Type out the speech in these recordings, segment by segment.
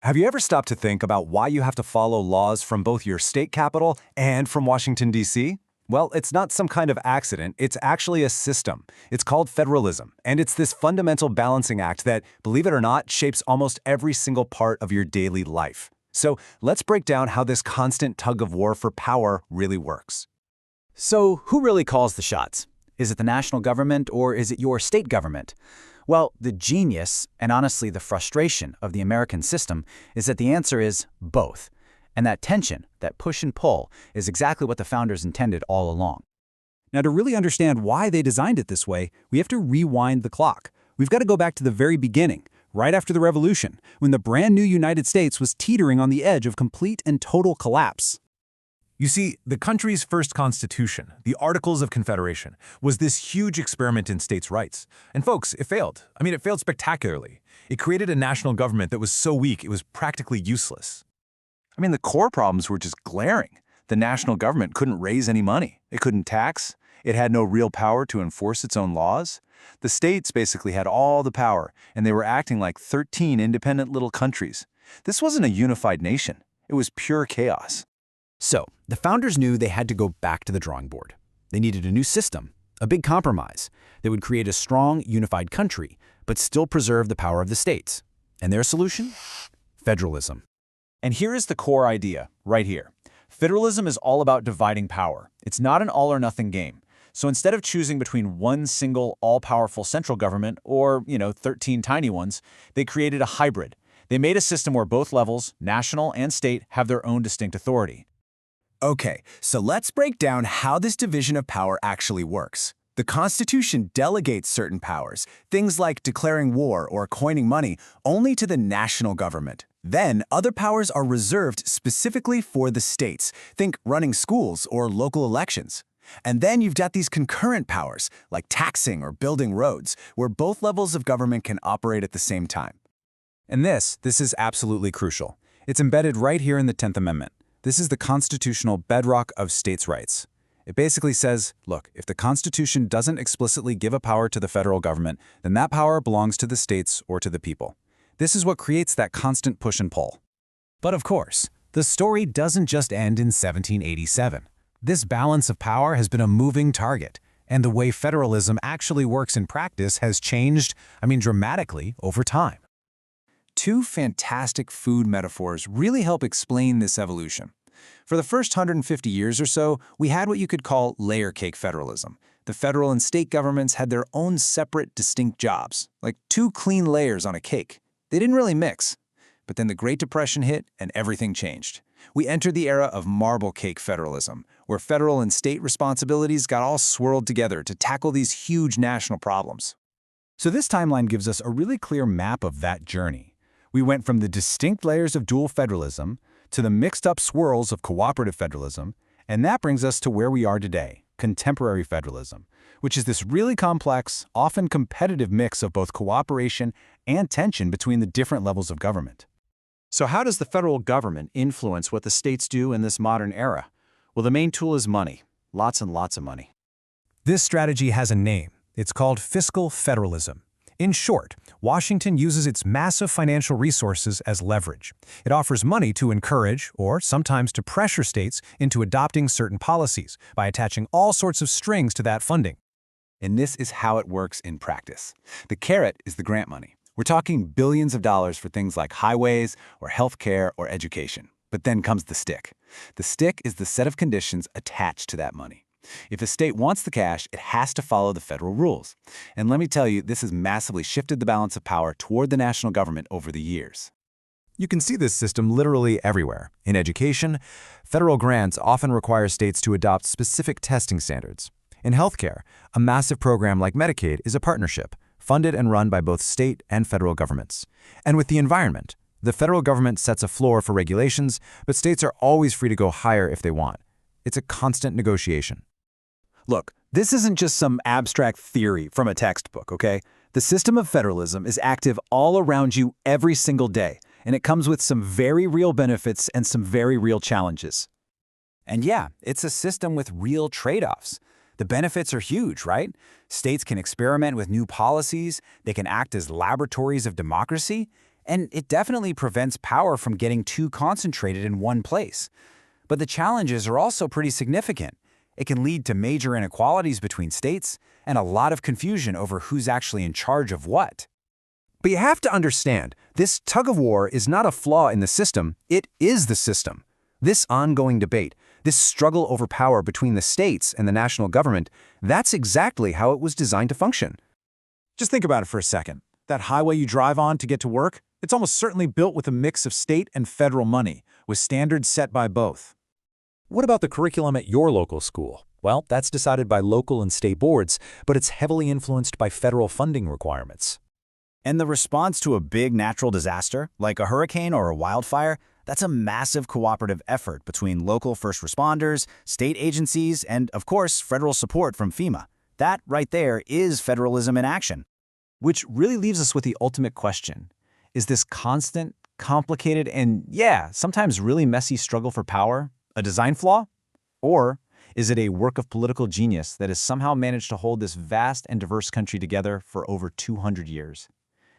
Have you ever stopped to think about why you have to follow laws from both your state capital and from Washington, D.C.? Well, it's not some kind of accident, it's actually a system. It's called federalism, and it's this fundamental balancing act that, believe it or not, shapes almost every single part of your daily life. So let's break down how this constant tug of war for power really works. So who really calls the shots? Is it the national government or is it your state government? Well, the genius, and honestly the frustration of the American system is that the answer is both. And that tension, that push and pull, is exactly what the founders intended all along. Now, to really understand why they designed it this way, we have to rewind the clock. We've got to go back to the very beginning, right after the Revolution, when the brand new United States was teetering on the edge of complete and total collapse. You see, the country's first constitution, the Articles of Confederation, was this huge experiment in states' rights. And folks, it failed. It failed spectacularly. It created a national government that was so weak it was practically useless. The core problems were just glaring. The national government couldn't raise any money. It couldn't tax. It had no real power to enforce its own laws. The states basically had all the power, and they were acting like 13 independent little countries. This wasn't a unified nation. It was pure chaos. So, the founders knew they had to go back to the drawing board. They needed a new system, a big compromise that would create a strong, unified country, but still preserve the power of the states. And their solution? Federalism. And here is the core idea, right here. Federalism is all about dividing power. It's not an all-or-nothing game. So instead of choosing between one single, all-powerful central government or, 13 tiny ones, they created a hybrid. They made a system where both levels, national and state, have their own distinct authority. Okay, so let's break down how this division of power actually works. The Constitution delegates certain powers, things like declaring war or coining money, only to the national government. Then, other powers are reserved specifically for the states. Think running schools or local elections. And then you've got these concurrent powers, like taxing or building roads, where both levels of government can operate at the same time. And this is absolutely crucial. It's embedded right here in the 10th Amendment. This is the constitutional bedrock of states' rights. It basically says, look, if the Constitution doesn't explicitly give a power to the federal government, then that power belongs to the states or to the people. This is what creates that constant push and pull. But of course, the story doesn't just end in 1787. This balance of power has been a moving target, and the way federalism actually works in practice has changed, dramatically over time. Two fantastic food metaphors really help explain this evolution. For the first 150 years or so, we had what you could call layer cake federalism. The federal and state governments had their own separate, distinct jobs, like two clean layers on a cake. They didn't really mix. But then the Great Depression hit and everything changed. We entered the era of marble cake federalism, where federal and state responsibilities got all swirled together to tackle these huge national problems. So this timeline gives us a really clear map of that journey. We went from the distinct layers of dual federalism to the mixed-up swirls of cooperative federalism, and that brings us to where we are today, contemporary federalism, which is this really complex, often competitive mix of both cooperation and tension between the different levels of government. So how does the federal government influence what the states do in this modern era? Well, the main tool is money. Lots and lots of money. This strategy has a name. It's called fiscal federalism. In short, Washington uses its massive financial resources as leverage. It offers money to encourage, or sometimes to pressure states into adopting certain policies by attaching all sorts of strings to that funding. And this is how it works in practice. The carrot is the grant money. We're talking billions of dollars for things like highways or healthcare or education. But then comes the stick. The stick is the set of conditions attached to that money. If a state wants the cash, it has to follow the federal rules. And let me tell you, this has massively shifted the balance of power toward the national government over the years. You can see this system literally everywhere. In education, federal grants often require states to adopt specific testing standards. In healthcare, a massive program like Medicaid is a partnership, funded and run by both state and federal governments. And with the environment, the federal government sets a floor for regulations, but states are always free to go higher if they want. It's a constant negotiation. Look, this isn't just some abstract theory from a textbook, okay? The system of federalism is active all around you every single day, and it comes with some very real benefits and some very real challenges. And yeah, it's a system with real trade-offs. The benefits are huge, right? States can experiment with new policies, they can act as laboratories of democracy, And it definitely prevents power from getting too concentrated in one place. But the challenges are also pretty significant. It can lead to major inequalities between states and a lot of confusion over who's actually in charge of what. But you have to understand, this tug-of-war is not a flaw in the system, it is the system. This ongoing debate, this struggle over power between the states and the national government, that's exactly how it was designed to function. Just think about it for a second. That highway you drive on to get to work, it's almost certainly built with a mix of state and federal money, with standards set by both. What about the curriculum at your local school? Well, that's decided by local and state boards, but it's heavily influenced by federal funding requirements. And the response to a big natural disaster, like a hurricane or a wildfire, that's a massive cooperative effort between local first responders, state agencies, and, of course, federal support from FEMA. That right there is federalism in action. Which really leaves us with the ultimate question. Is this constant, complicated, and sometimes really messy struggle for power a design flaw? Or is it a work of political genius that has somehow managed to hold this vast and diverse country together for over 200 years?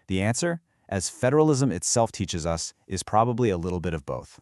The answer, as federalism itself teaches us, is probably a little bit of both.